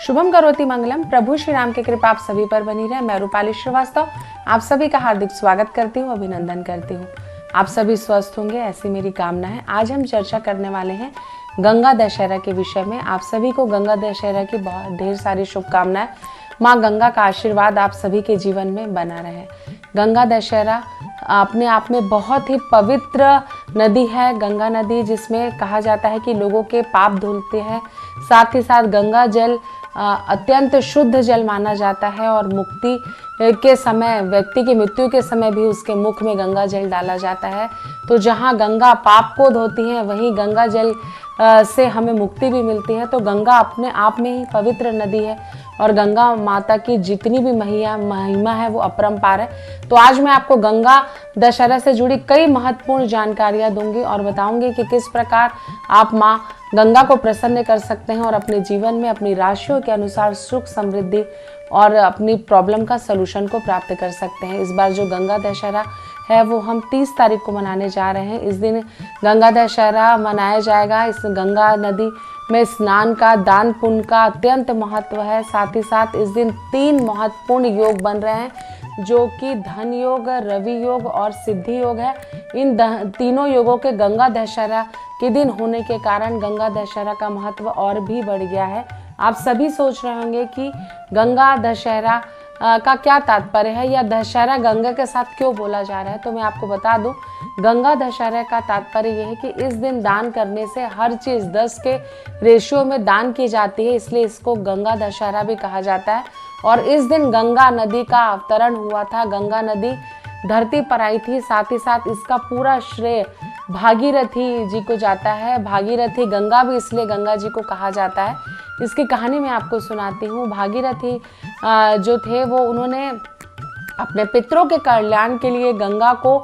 शुभम करोति मंगलम। प्रभु श्री राम की कृपा आप सभी पर बनी रहे। मैं रूपाली श्रीवास्तव आप सभी का हार्दिक स्वागत करती हूँ, अभिनंदन करती हूँ। आप सभी स्वस्थ होंगे ऐसी मेरी कामना है। आज हम चर्चा करने वाले हैं गंगा दशहरा के विषय में। आप सभी को गंगा दशहरा की बहुत ढेर सारी शुभकामनाएं। माँ गंगा का आशीर्वाद आप सभी के जीवन में बना रहे। गंगा दशहरा अपने आप में बहुत ही पवित्र नदी है। गंगा नदी जिसमें कहा जाता है कि लोगों के पाप धुलते हैं। साथ ही साथ गंगा जल अत्यंत शुद्ध जल माना जाता है और मुक्ति के समय, व्यक्ति की मृत्यु के समय भी उसके मुख में गंगा जल डाला जाता है। तो जहाँ गंगा पाप को धोती है वहीं गंगा जल से हमें मुक्ति भी मिलती है। तो गंगा अपने आप में ही पवित्र नदी है और गंगा माता की जितनी भी महिमा है वो अपरंपार है। तो आज मैं आपको गंगा दशहरा से जुड़ी कई महत्वपूर्ण जानकारियां दूंगी और बताऊंगी कि किस प्रकार आप माँ गंगा को प्रसन्न कर सकते हैं और अपने जीवन में अपनी राशियों के अनुसार सुख, समृद्धि और अपनी प्रॉब्लम का सलूशन को प्राप्त कर सकते हैं। इस बार जो गंगा दशहरा है वो हम 30 तारीख को मनाने जा रहे हैं। इस दिन गंगा दशहरा मनाया जाएगा। इस गंगा नदी में स्नान का, दान पुण्य का अत्यंत महत्व है। साथ ही साथ इस दिन 3 महत्वपूर्ण योग बन रहे हैं जो कि धन योग, रवि योग और सिद्धि योग है। इन तीनों योगों के गंगा दशहरा के दिन होने के कारण गंगा दशहरा का महत्व और भी बढ़ गया है। आप सभी सोच रहे होंगे कि गंगा दशहरा का क्या तात्पर्य है या दशहरा गंगा के साथ क्यों बोला जा रहा है। तो मैं आपको बता दूं, गंगा दशहरा का तात्पर्य यह है कि इस दिन दान करने से हर चीज 10 के रेशियो में दान की जाती है, इसलिए इसको गंगा दशहरा भी कहा जाता है। और इस दिन गंगा नदी का अवतरण हुआ था। गंगा नदी धरती पर आई थी। साथ ही साथ इसका पूरा श्रेय भागीरथी जी को जाता है। भागीरथी गंगा भी इसलिए गंगा जी को कहा जाता है। इसकी कहानी मैं आपको सुनाती हूँ। भागीरथी जो थे वो उन्होंने अपने पितरों के कल्याण के लिए गंगा को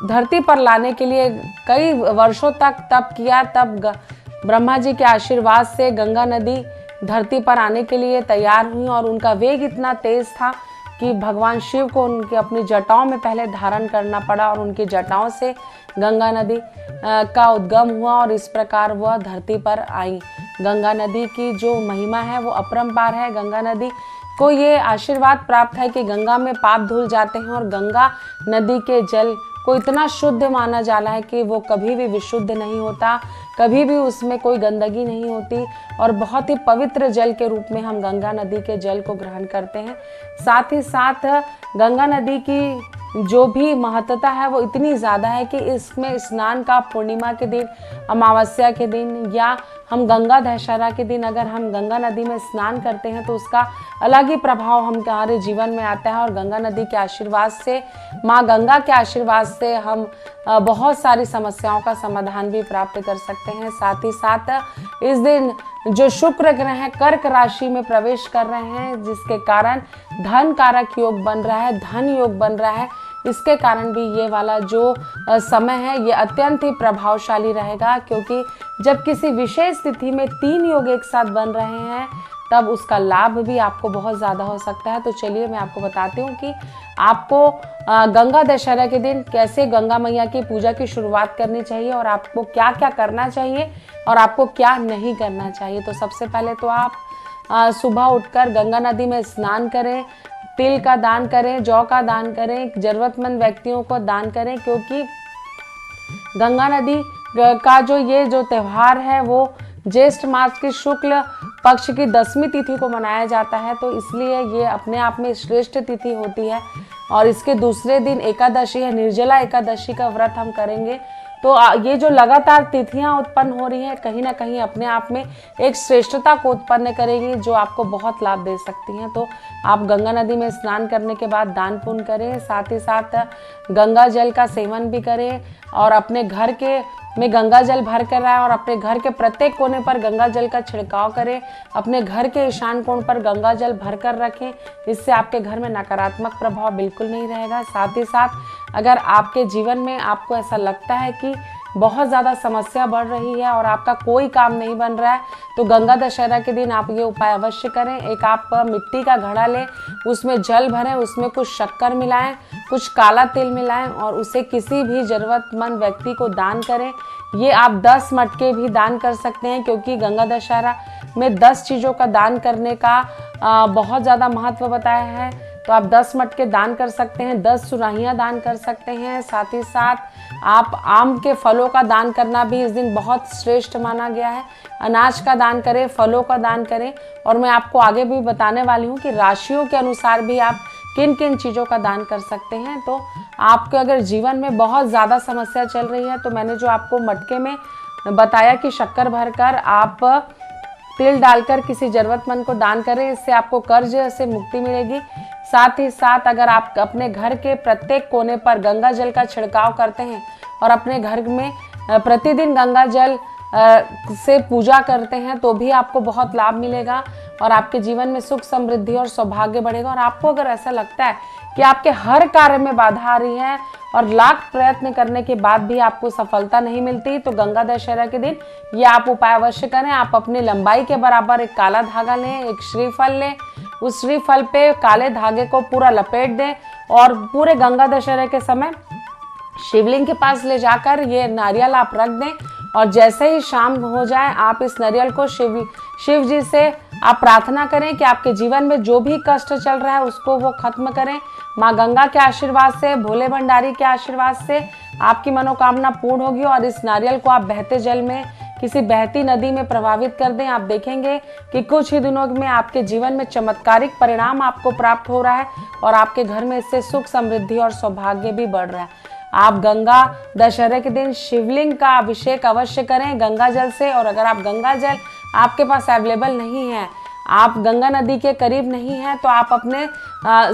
धरती पर लाने के लिए कई वर्षों तक तप किया। तब ब्रह्मा जी के आशीर्वाद से गंगा नदी धरती पर आने के लिए तैयार हुई और उनका वेग इतना तेज था कि भगवान शिव को उनके अपनी जटाओं में पहले धारण करना पड़ा और उनकी जटाओं से गंगा नदी का उद्गम हुआ और इस प्रकार वह धरती पर आई। गंगा नदी की जो महिमा है वो अपरंपार है। गंगा नदी को ये आशीर्वाद प्राप्त है कि गंगा में पाप धुल जाते हैं और गंगा नदी के जल को इतना शुद्ध माना जा रहा है कि वो कभी भी विशुद्ध नहीं होता, कभी भी उसमें कोई गंदगी नहीं होती और बहुत ही पवित्र जल के रूप में हम गंगा नदी के जल को ग्रहण करते हैं। साथ ही साथ गंगा नदी की जो भी महत्ता है वो इतनी ज़्यादा है कि इसमें स्नान का पूर्णिमा के दिन, अमावस्या के दिन या हम गंगा दशहरा के दिन अगर हम गंगा नदी में स्नान करते हैं तो उसका अलग ही प्रभाव हमारे जीवन में आता है। और गंगा नदी के आशीर्वाद से, माँ गंगा के आशीर्वाद से हम बहुत सारी समस्याओं का समाधान भी प्राप्त कर सकते हैं। साथ ही साथ इस दिन जो शुक्र ग्रह कर्क राशि में प्रवेश कर रहे हैं जिसके कारण धन कारक योग बन रहा है, धन योग बन रहा है, इसके कारण भी ये वाला जो समय है ये अत्यंत ही प्रभावशाली रहेगा। क्योंकि जब किसी विशेष तिथि में 3 योग एक साथ बन रहे हैं तब उसका लाभ भी आपको बहुत ज़्यादा हो सकता है। तो चलिए मैं आपको बताती हूँ कि आपको गंगा दशहरा के दिन कैसे गंगा मैया की पूजा की शुरुआत करनी चाहिए और आपको क्या क्या करना चाहिए और आपको क्या नहीं करना चाहिए। तो सबसे पहले तो आप सुबह उठकर गंगा नदी में स्नान करें, तिल का दान करें, जौ का दान करें, जरूरतमंद व्यक्तियों को दान करें। क्योंकि गंगा नदी का जो त्यौहार है वो ज्येष्ठ मास की शुक्ल पक्ष की 10वीं तिथि को मनाया जाता है। तो इसलिए ये अपने आप में श्रेष्ठ तिथि होती है। और इसके दूसरे दिन एकादशी है, निर्जला एकादशी का व्रत हम करेंगे। तो ये जो लगातार तिथियां उत्पन्न हो रही हैं कहीं ना कहीं अपने आप में एक श्रेष्ठता को उत्पन्न करेगी जो आपको बहुत लाभ दे सकती हैं। तो आप गंगा नदी में स्नान करने के बाद दान पुण्य करें, साथ ही साथ गंगा जल का सेवन भी करें और अपने घर के में गंगा जल भर कर आए और अपने घर के प्रत्येक कोने पर गंगा जल का छिड़काव करें। अपने घर के ईशान कोण पर गंगा जल भर कर रखें। इससे आपके घर में नकारात्मक प्रभाव बिल्कुल नहीं रहेगा। साथ ही साथ अगर आपके जीवन में आपको ऐसा लगता है कि बहुत ज़्यादा समस्या बढ़ रही है और आपका कोई काम नहीं बन रहा है तो गंगा दशहरा के दिन आप ये उपाय अवश्य करें। एक आप मिट्टी का घड़ा लें, उसमें जल भरें, उसमें कुछ शक्कर मिलाएं, कुछ काला तिल मिलाएं और उसे किसी भी ज़रूरतमंद व्यक्ति को दान करें। ये आप 10 मटके भी दान कर सकते हैं क्योंकि गंगा दशहरा में 10 चीज़ों का दान करने का बहुत ज़्यादा महत्व बताया है। तो आप 10 मटके दान कर सकते हैं, 10 सुराहियाँ दान कर सकते हैं। साथ ही साथ आप आम के फलों का दान करना भी इस दिन बहुत श्रेष्ठ माना गया है। अनाज का दान करें, फलों का दान करें। और मैं आपको आगे भी बताने वाली हूँ कि राशियों के अनुसार भी आप किन किन चीज़ों का दान कर सकते हैं। तो आपके अगर जीवन में बहुत ज़्यादा समस्या चल रही है तो मैंने जो आपको मटके में बताया कि शक्कर भरकर आप तिल डालकर किसी जरूरतमंद को दान करें, इससे आपको कर्ज से मुक्ति मिलेगी। साथ ही साथ अगर आप अपने घर के प्रत्येक कोने पर गंगा जल का छिड़काव करते हैं और अपने घर में प्रतिदिन गंगा जल से पूजा करते हैं तो भी आपको बहुत लाभ मिलेगा और आपके जीवन में सुख समृद्धि और सौभाग्य बढ़ेगा। और आपको अगर ऐसा लगता है कि आपके हर कार्य में बाधा आ रही है और लाख प्रयत्न करने के बाद भी आपको सफलता नहीं मिलती, तो गंगा दशहरा के दिन ये आप उपाय अवश्य करें। आप अपनी लंबाई के बराबर एक काला धागा लें, एक श्रीफल लें, उस श्रीफल पे काले धागे को पूरा लपेट दें और पूरे गंगा दशहरे के समय शिवलिंग के पास ले जाकर ये नारियल आप रख दें। और जैसे ही शाम हो जाए आप इस नारियल को शिव जी से आप प्रार्थना करें कि आपके जीवन में जो भी कष्ट चल रहा है उसको वो खत्म करें। माँ गंगा के आशीर्वाद से, भोले भंडारी के आशीर्वाद से आपकी मनोकामना पूर्ण होगी। और इस नारियल को आप बहते जल में किसी बहती नदी में प्रभावित कर दें। आप देखेंगे कि कुछ ही दिनों में आपके जीवन में चमत्कारिक परिणाम आपको प्राप्त हो रहा है और आपके घर में इससे सुख समृद्धि और सौभाग्य भी बढ़ रहा है। आप गंगा दशहरे के दिन शिवलिंग का अभिषेक अवश्य करें गंगा जल से। और अगर आप गंगा जल आपके पास अवेलेबल नहीं है, आप गंगा नदी के करीब नहीं हैं, तो आप अपने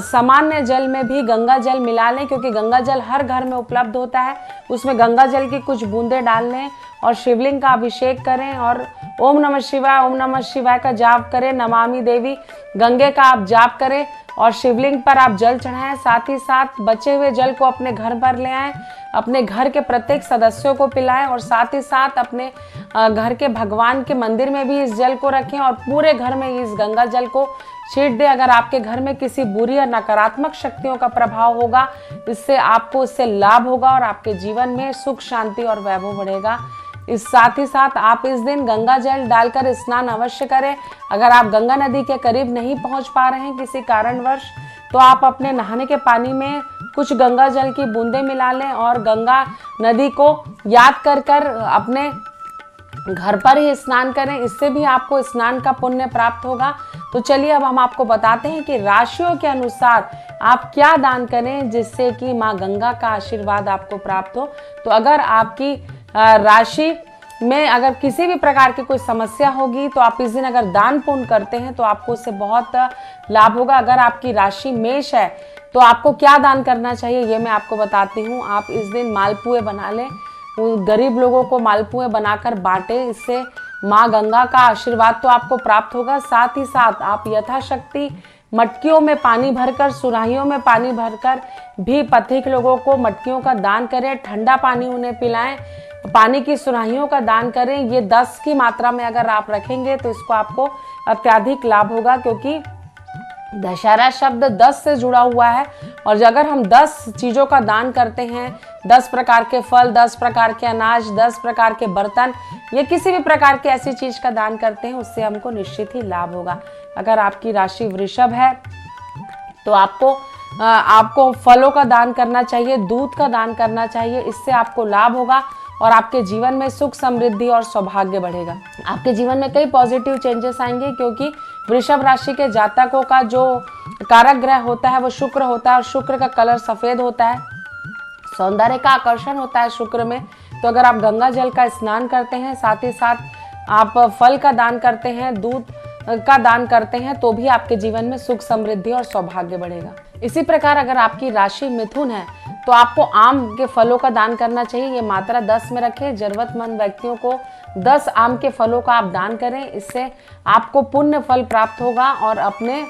सामान्य जल में भी गंगा जल मिला लें, क्योंकि गंगा जल हर घर में उपलब्ध होता है। उसमें गंगा जल की कुछ बूंदें डाल लें और शिवलिंग का अभिषेक करें और ओम नमः शिवाय का जाप करें। नमामि देवी गंगे का आप जाप करें और शिवलिंग पर आप जल चढ़ाएं। साथ ही साथ बचे हुए जल को अपने घर पर ले आएं, अपने घर के प्रत्येक सदस्यों को पिलाएं और साथ ही साथ अपने घर के भगवान के मंदिर में भी इस जल को रखें और पूरे घर में इस गंगा जल को छीट दें। अगर आपके घर में किसी बुरी या नकारात्मक शक्तियों का प्रभाव होगा, इससे आपको इससे लाभ होगा और आपके जीवन में सुख शांति और वैभव बढ़ेगा। इस साथ ही साथ आप इस दिन गंगा जल डालकर स्नान अवश्य करें। अगर आप गंगा नदी के करीब नहीं पहुंच पा रहे हैं किसी कारणवश, तो आप अपने नहाने के पानी में कुछ गंगा जल की बूंदें मिला लें और गंगा नदी को याद कर कर अपने घर पर ही स्नान करें। इससे भी आपको स्नान का पुण्य प्राप्त होगा। तो चलिए अब हम आपको बताते हैं कि राशियों के अनुसार आप क्या दान करें जिससे कि माँ गंगा का आशीर्वाद आपको प्राप्त हो। तो अगर आपकी राशि में अगर किसी भी प्रकार की कोई समस्या होगी तो आप इस दिन अगर दान पुण्य करते हैं तो आपको उससे बहुत लाभ होगा। अगर आपकी राशि मेष है तो आपको क्या दान करना चाहिए ये मैं आपको बताती हूँ। आप इस दिन मालपुए बना लें, गरीब लोगों को मालपुए बनाकर बांटें, इससे माँ गंगा का आशीर्वाद तो आपको प्राप्त होगा। साथ ही साथ आप यथाशक्ति मटकियों में पानी भरकर, सुराहियों में पानी भरकर भी पथिक लोगों को मटकियों का दान करें, ठंडा पानी उन्हें पिलाएं, पानी की सुराहियों का दान करें। ये 10 की मात्रा में अगर आप रखेंगे तो इसको आपको अत्यधिक लाभ होगा, क्योंकि दशहरा शब्द 10 से जुड़ा हुआ है। और अगर हम 10 चीज़ों का दान करते हैं, 10 प्रकार के फल, 10 प्रकार के अनाज, 10 प्रकार के बर्तन, ये किसी भी प्रकार की ऐसी चीज़ का दान करते हैं, उससे हमको निश्चित ही लाभ होगा। अगर आपकी राशि वृषभ है तो आपको फलों का दान करना चाहिए, दूध का दान करना चाहिए, इससे आपको लाभ होगा और आपके जीवन में सुख समृद्धि और सौभाग्य बढ़ेगा। आपके जीवन में कई पॉजिटिव चेंजेस आएंगे, क्योंकि वृषभ राशि के जातकों का जो कारक ग्रह होता है वो शुक्र होता है और शुक्र का कलर सफेद होता है। सौंदर्य का आकर्षण होता है शुक्र में। तो अगर आप गंगा जल का स्नान करते हैं, साथ ही साथ आप फल का दान करते हैं, दूध का दान करते हैं, तो भी आपके जीवन में सुख समृद्धि और सौभाग्य बढ़ेगा। इसी प्रकार अगर आपकी राशि मिथुन है तो आपको आम के फलों का दान करना चाहिए। ये मात्रा 10 में रखें। जरूरतमंद व्यक्तियों को 10 आम के फलों का आप दान करें, इससे आपको पुण्य फल प्राप्त होगा और अपने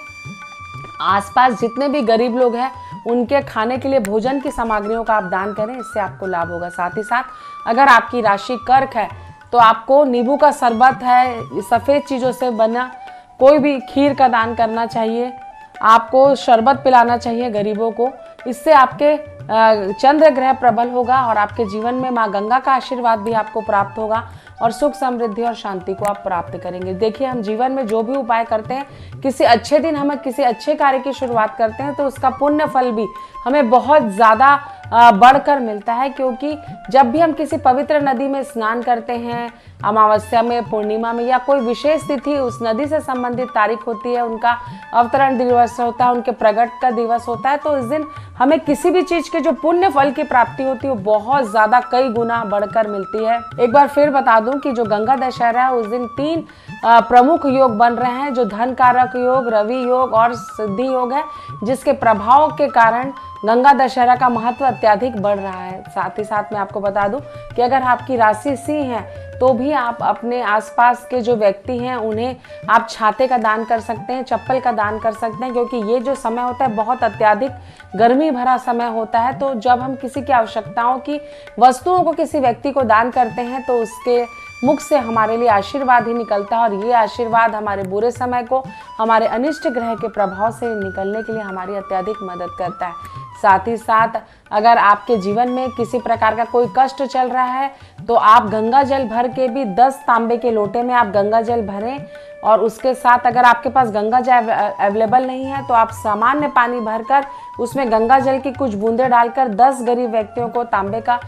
आसपास जितने भी गरीब लोग हैं उनके खाने के लिए भोजन की सामग्रियों का आप दान करें, इससे आपको लाभ होगा। साथ ही साथ अगर आपकी राशि कर्क है तो आपको नींबू का शरबत है, सफ़ेद चीज़ों से बना कोई भी खीर का दान करना चाहिए, आपको शरबत पिलाना चाहिए गरीबों को। इससे आपके चंद्र ग्रह प्रबल होगा और आपके जीवन में माँ गंगा का आशीर्वाद भी आपको प्राप्त होगा और सुख समृद्धि और शांति को आप प्राप्त करेंगे। देखिए, हम जीवन में जो भी उपाय करते हैं, किसी अच्छे दिन हम किसी अच्छे कार्य की शुरुआत करते हैं तो उसका पुण्य फल भी हमें बहुत ज़्यादा बढ़कर मिलता है, क्योंकि जब भी हम किसी पवित्र नदी में स्नान करते हैं, अमावस्या में, पूर्णिमा में, या कोई विशेष तिथि उस नदी से संबंधित तारीख होती है, उनका अवतरण दिवस होता है, उनके प्रकट का दिवस होता है, तो इस दिन हमें किसी भी चीज के जो पुण्य फल की प्राप्ति होती है वो बहुत ज्यादा कई गुना बढ़कर मिलती है। एक बार फिर बता दूं कि जो गंगा दशहरा है उस दिन 3 प्रमुख योग बन रहे हैं, जो धन कारक योग, रवि योग और सिद्धि योग है, जिसके प्रभाव के कारण गंगा दशहरा का महत्व अत्यधिक बढ़ रहा है। साथ ही साथ मैं आपको बता दूं कि अगर आपकी राशि सिंह है तो भी आप अपने आसपास के जो व्यक्ति हैं उन्हें आप छाते का दान कर सकते हैं, चप्पल का दान कर सकते हैं, क्योंकि ये जो समय होता है बहुत अत्यधिक गर्मी भरा समय होता है। तो जब हम किसी की आवश्यकताओं की वस्तुओं को किसी व्यक्ति को दान करते हैं तो उसके मुख से हमारे लिए आशीर्वाद ही निकलता है, और ये आशीर्वाद हमारे बुरे समय को, हमारे अनिष्ट ग्रह के प्रभाव से निकलने के लिए हमारी अत्यधिक मदद करता है। साथ ही साथ अगर आपके जीवन में किसी प्रकार का कोई कष्ट चल रहा है तो आप गंगा जल भर के भी 10 तांबे के लोटे में आप गंगा जल भरें, और उसके साथ अगर आपके पास गंगा जल अवेलेबल नहीं है तो आप सामान्य पानी भरकर उसमें गंगा जल की कुछ बूंदें डालकर 10 गरीब व्यक्तियों को तांबे का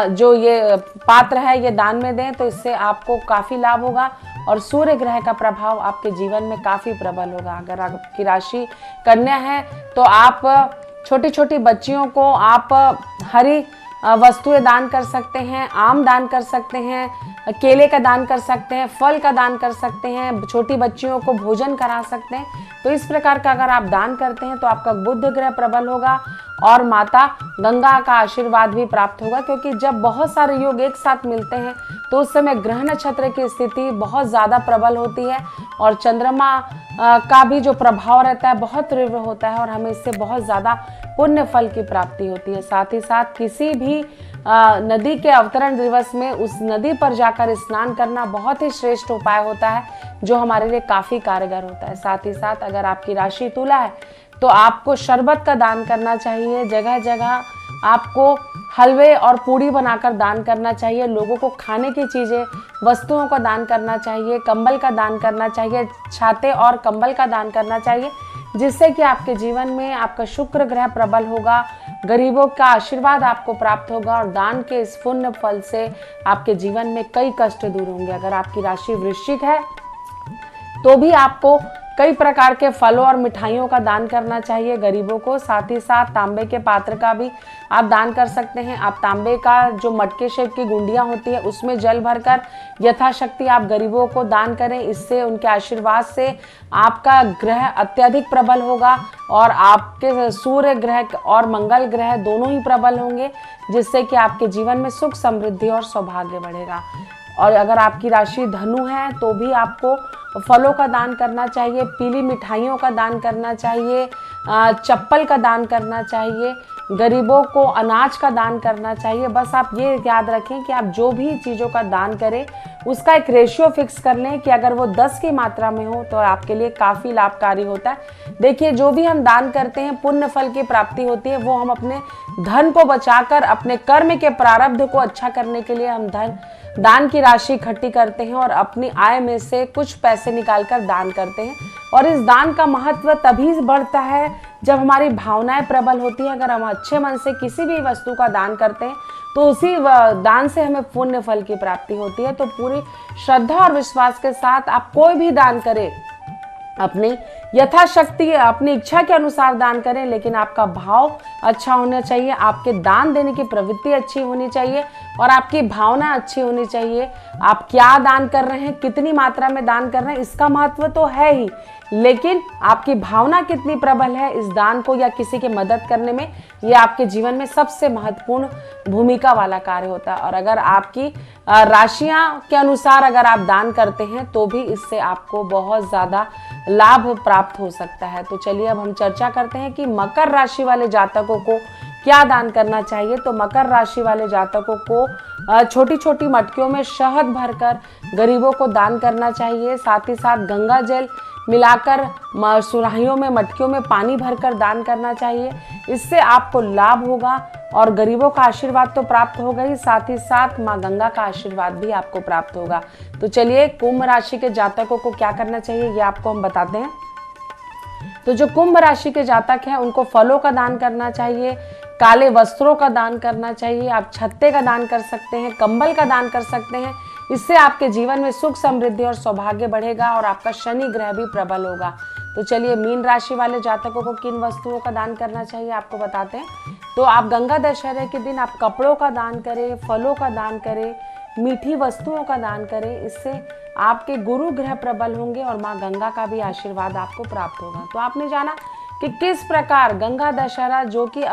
जो ये पात्र है ये दान में दें, तो इससे आपको काफ़ी लाभ होगा और सूर्य ग्रह का प्रभाव आपके जीवन में काफ़ी प्रबल होगा। अगर आपकी राशि कन्या है तो आप छोटी छोटी बच्चियों को आप हरी वस्तुएं दान कर सकते हैं, आम दान कर सकते हैं, केले का दान कर सकते हैं, फल का दान कर सकते हैं, छोटी बच्चियों को भोजन करा सकते हैं। तो इस प्रकार का अगर आप दान करते हैं तो आपका बुध ग्रह प्रबल होगा और माता गंगा का आशीर्वाद भी प्राप्त होगा, क्योंकि जब बहुत सारे योग एक साथ मिलते हैं तो उस समय ग्रह नक्षत्र की स्थिति बहुत ज़्यादा प्रबल होती है और चंद्रमा का भी जो प्रभाव रहता है बहुत तीव्र होता है और हमें इससे बहुत ज़्यादा पुण्य फल की प्राप्ति होती है। साथ ही साथ किसी भी नदी के अवतरण दिवस में उस नदी पर जाकर स्नान करना बहुत ही श्रेष्ठ उपाय होता है, जो हमारे लिए काफ़ी कारगर होता है। साथ ही साथ अगर आपकी राशि तुला है तो आपको शरबत का दान करना चाहिए, जगह जगह आपको हलवे और पूड़ी बनाकर दान करना चाहिए, लोगों को खाने की चीज़ें, वस्तुओं का दान करना चाहिए, कंबल का दान करना चाहिए, छाते और कंबल का दान करना चाहिए, जिससे कि आपके जीवन में आपका शुक्र ग्रह प्रबल होगा, गरीबों का आशीर्वाद आपको प्राप्त होगा और दान के इस पुण्य फल से आपके जीवन में कई कष्ट दूर होंगे। अगर आपकी राशि वृश्चिक है तो भी आपको कई प्रकार के फलों और मिठाइयों का दान करना चाहिए गरीबों को। साथ ही साथ तांबे के पात्र का भी आप दान कर सकते हैं। आप तांबे का जो मटके शेप की गुंडियां होती है उसमें जल भरकर यथाशक्ति आप गरीबों को दान करें। इससे उनके आशीर्वाद से आपका ग्रह अत्यधिक प्रबल होगा और आपके सूर्य ग्रह और मंगल ग्रह दोनों ही प्रबल होंगे, जिससे कि आपके जीवन में सुख समृद्धि और सौभाग्य बढ़ेगा। और अगर आपकी राशि धनु है तो भी आपको फलों का दान करना चाहिए, पीली मिठाइयों का दान करना चाहिए, चप्पल का दान करना चाहिए, गरीबों को अनाज का दान करना चाहिए। बस आप ये याद रखें कि आप जो भी चीज़ों का दान करें उसका एक रेशियो फिक्स कर लें कि अगर वो 10 की मात्रा में हो तो आपके लिए काफ़ी लाभकारी होता है। देखिए, जो भी हम दान करते हैं पुण्य फल की प्राप्ति होती है, वो हम अपने धन को बचाकर अपने कर्म के प्रारब्ध को अच्छा करने के लिए हम दान की राशि इकट्ठी करते हैं और अपनी आय में से कुछ पैसे निकालकर दान करते हैं। और इस दान का महत्व तभी बढ़ता है जब हमारी भावनाएं प्रबल होती हैं। अगर हम अच्छे मन से किसी भी वस्तु का दान करते हैं तो उसी दान से हमें पुण्य फल की प्राप्ति होती है। तो पूरी श्रद्धा और विश्वास के साथ आप कोई भी दान करें, अपनी यथाशक्ति अपनी इच्छा के अनुसार दान करें, लेकिन आपका भाव अच्छा होना चाहिए, आपके दान देने की प्रवृत्ति अच्छी होनी चाहिए और आपकी भावना अच्छी होनी चाहिए। आप क्या दान कर रहे हैं, कितनी मात्रा में दान कर रहे हैं, इसका महत्व तो है ही, लेकिन आपकी भावना कितनी प्रबल है इस दान को या किसी की मदद करने में, ये आपके जीवन में सबसे महत्वपूर्ण भूमिका वाला कार्य होता है। और अगर आपकी राशियां के अनुसार अगर आप दान करते हैं तो भी इससे आपको बहुत ज़्यादा लाभ प्राप्त हो सकता है। तो चलिए अब हम चर्चा करते हैं कि मकर राशि वाले जातकों को क्या दान करना चाहिए। तो मकर राशि वाले जातकों को छोटी छोटी मटकियों में शहद भरकर गरीबों को दान करना चाहिए। साथ ही साथ गंगा जल मिलाकर सुराहियों में मटकियों में पानी भरकर दान करना चाहिए। इससे आपको लाभ होगा और गरीबों का आशीर्वाद तो प्राप्त होगा ही, साथ ही साथ माँ गंगा का आशीर्वाद भी आपको प्राप्त होगा। तो चलिए कुंभ राशि के जातकों को क्या करना चाहिए ये आपको हम बताते हैं। तो जो कुंभ राशि के जातक हैं उनको फलों का दान करना चाहिए, काले वस्त्रों का दान करना चाहिए, आप छत्ते का दान कर सकते हैं, कंबल का दान कर सकते हैं। इससे आपके जीवन में सुख समृद्धि और सौभाग्य बढ़ेगा और आपका शनि ग्रह भी प्रबल होगा। तो चलिए मीन राशि वाले जातकों को किन वस्तुओं का दान करना चाहिए आपको बताते हैं। तो आप गंगा दशहरे के दिन आप कपड़ों का दान करें, फलों का दान करें, मीठी वस्तुओं का दान करें। इससे आपके गुरु ग्रह प्रबल होंगे और माँ गंगा का भी आशीर्वाद आपको प्राप्त होगा। तो आपने जाना कि किस प्रकार गंगा दशहरा जो कि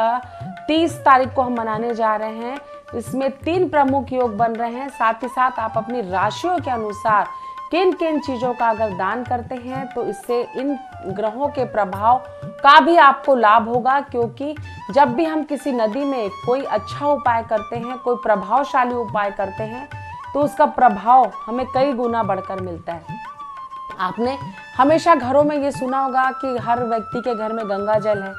30 तारीख को हम मनाने जा रहे हैं, इसमें 3 प्रमुख योग बन रहे हैं। साथ ही साथ आप अपनी राशियों के अनुसार किन किन चीज़ों का अगर दान करते हैं तो इससे इन ग्रहों के प्रभाव का भी आपको लाभ होगा। क्योंकि जब भी हम किसी नदी में कोई अच्छा उपाय करते हैं, कोई प्रभावशाली उपाय करते हैं, तो उसका प्रभाव हमें कई गुना बढ़कर मिलता है। आपने हमेशा घरों में ये सुना होगा कि हर व्यक्ति के घर में गंगा जल है।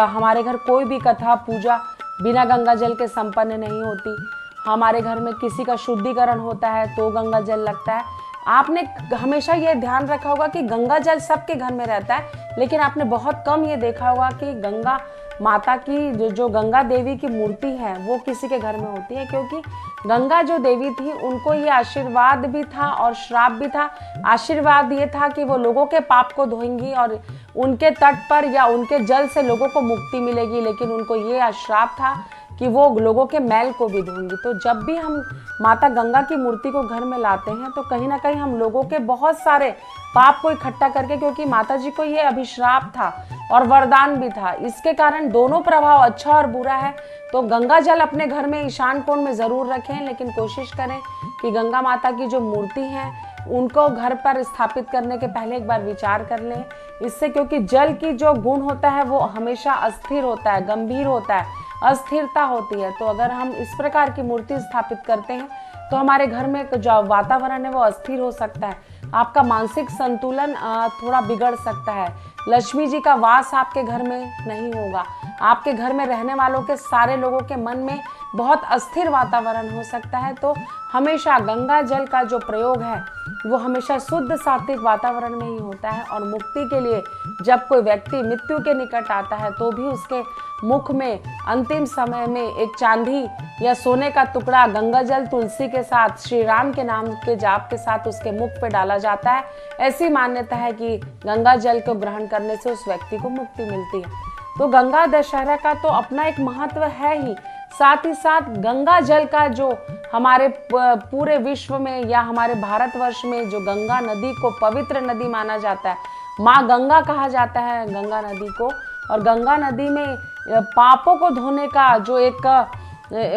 हमारे घर कोई भी कथा पूजा बिना गंगा जल के संपन्न नहीं होती। हमारे घर में किसी का शुद्धिकरण होता है तो गंगा जल लगता है। आपने हमेशा ये ध्यान रखा होगा कि गंगा जल सबके घर में रहता है, लेकिन आपने बहुत कम ये देखा होगा कि गंगा माता की जो गंगा देवी की मूर्ति है वो किसी के घर में होती है। क्योंकि गंगा जो देवी थी उनको ये आशीर्वाद भी था और श्राप भी था। आशीर्वाद ये था कि वो लोगों के पाप को धोएंगी और उनके तट पर या उनके जल से लोगों को मुक्ति मिलेगी, लेकिन उनको ये श्राप था कि वो लोगों के मैल को भी धोएंगी। तो जब भी हम माता गंगा की मूर्ति को घर में लाते हैं तो कहीं ना कहीं हम लोगों के बहुत सारे पाप को इकट्ठा करके, क्योंकि माता जी को ये अभिश्राप था और वरदान भी था, इसके कारण दोनों प्रभाव अच्छा और बुरा है। तो गंगा जल अपने घर में ईशान कोण में ज़रूर रखें, लेकिन कोशिश करें कि गंगा माता की जो मूर्ति है उनको घर पर स्थापित करने के पहले एक बार विचार कर लें। इससे क्योंकि जल की जो गुण होता है वो हमेशा अस्थिर होता है, गंभीर होता है, अस्थिरता होती है। तो अगर हम इस प्रकार की मूर्ति स्थापित करते हैं तो हमारे घर में जो वातावरण है वो अस्थिर हो सकता है, आपका मानसिक संतुलन थोड़ा बिगड़ सकता है, लक्ष्मी जी का वास आपके घर में नहीं होगा, आपके घर में रहने वालों के सारे लोगों के मन में बहुत अस्थिर वातावरण हो सकता है। तो हमेशा गंगा जल का जो प्रयोग है वो हमेशा शुद्ध सात्विक वातावरण में ही होता है। और मुक्ति के लिए जब कोई व्यक्ति मृत्यु के निकट आता है तो भी उसके मुख में अंतिम समय में एक चांदी या सोने का टुकड़ा गंगा जल तुलसी के साथ श्री राम के नाम के जाप के साथ उसके मुख पे डाला जाता है। ऐसी मान्यता है कि गंगा जल को ग्रहण करने से उस व्यक्ति को मुक्ति मिलती है। तो गंगा दशहरा का तो अपना एक महत्व है ही, साथ ही साथ गंगा जल का जो हमारे पूरे विश्व में या हमारे भारतवर्ष में जो गंगा नदी को पवित्र नदी माना जाता है, माँ गंगा कहा जाता है गंगा नदी को। और गंगा नदी में पापों को धोने का जो एक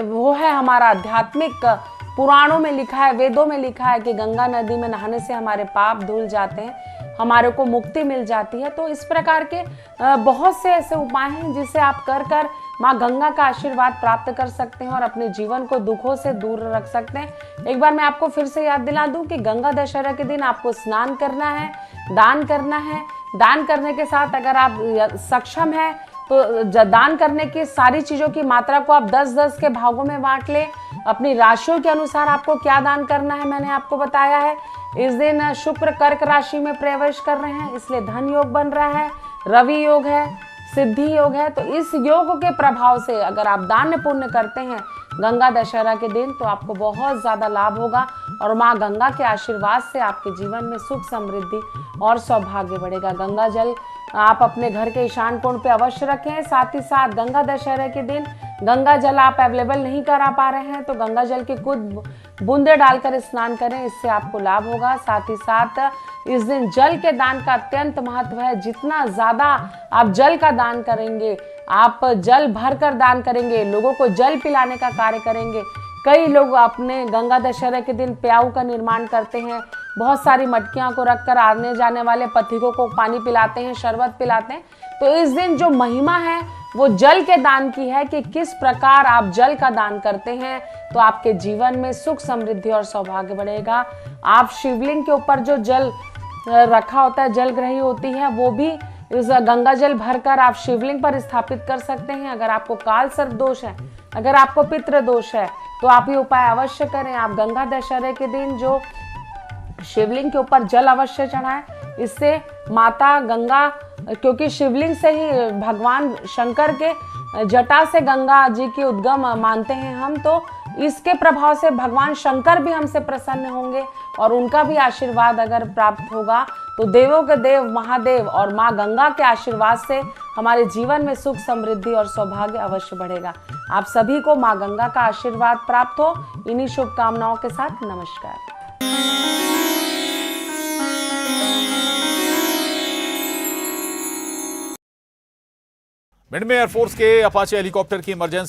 वो है हमारा आध्यात्मिक, पुराणों में लिखा है, वेदों में लिखा है कि गंगा नदी में नहाने से हमारे पाप धुल जाते हैं, हमारे को मुक्ति मिल जाती है। तो इस प्रकार के बहुत से ऐसे उपाय हैं जिसे आप कर माँ गंगा का आशीर्वाद प्राप्त कर सकते हैं और अपने जीवन को दुखों से दूर रख सकते हैं। एक बार मैं आपको फिर से याद दिला दूं कि गंगा दशहरा के दिन आपको स्नान करना है, दान करना है। दान करने के साथ अगर आप सक्षम हैं तो दान करने की सारी चीज़ों की मात्रा को आप 10-10 के भागों में बांट लें। अपनी राशियों के अनुसार आपको क्या दान करना है मैंने आपको बताया है। इस दिन शुक्र कर्क राशि में प्रवेश कर रहे हैं, इसलिए धन योग बन रहा है, रवि योग है, सिद्धि योग है। तो इस योग के प्रभाव से अगर आप दान पुण्य करते हैं गंगा दशहरा के दिन तो आपको बहुत ज़्यादा लाभ होगा और माँ गंगा के आशीर्वाद से आपके जीवन में सुख समृद्धि और सौभाग्य बढ़ेगा। गंगा जल आप अपने घर के ईशान कोण पे अवश्य रखें। साथ ही साथ गंगा दशहरे के दिन गंगा जल आप अवेलेबल नहीं करा पा रहे हैं तो गंगा जल की कुछ बूंदे डालकर स्नान करें, इससे आपको लाभ होगा। साथ ही साथ इस दिन जल के दान का अत्यंत महत्व है। जितना ज़्यादा आप जल का दान करेंगे, आप जल भर कर दान करेंगे, लोगों को जल पिलाने का कार्य करेंगे। कई लोग अपने गंगा दशहरे के दिन प्याऊ का निर्माण करते हैं, बहुत सारी मटकियां को रखकर आने जाने वाले पथिकों को पानी पिलाते हैं, शरबत पिलाते हैं। तो इस दिन जो महिमा है वो जल के दान की है कि किस प्रकार आप जल का दान करते हैं तो आपके जीवन में सुख समृद्धि और सौभाग्य बढ़ेगा। आप शिवलिंग के ऊपर जो जल रखा होता है, जल ग्रही होती है, वो भी इस गंगा जल भरकर आप शिवलिंग पर स्थापित कर सकते हैं। अगर आपको काल सर्प दोष है, अगर आपको पितृ दोष है, तो आप ये उपाय अवश्य करें। आप गंगा दशहरे के दिन जो शिवलिंग के ऊपर जल अवश्य चढ़ाएं। इससे माता गंगा, क्योंकि शिवलिंग से ही भगवान शंकर के जटा से गंगा जी की उद्गम मानते हैं हम, तो इसके प्रभाव से भगवान शंकर भी हमसे प्रसन्न होंगे और उनका भी आशीर्वाद अगर प्राप्त होगा तो देवों के देव महादेव और माँ गंगा के आशीर्वाद से हमारे जीवन में सुख, समृद्धि और सौभाग्य अवश्य बढ़ेगा। आप सभी को माँ गंगा का आशीर्वाद प्राप्त हो। इन्हीं शुभकामनाओं के साथ नमस्कार। भिंड में एयरफोर्स के अपाचे हेलीकॉप्टर की इमरजेंसी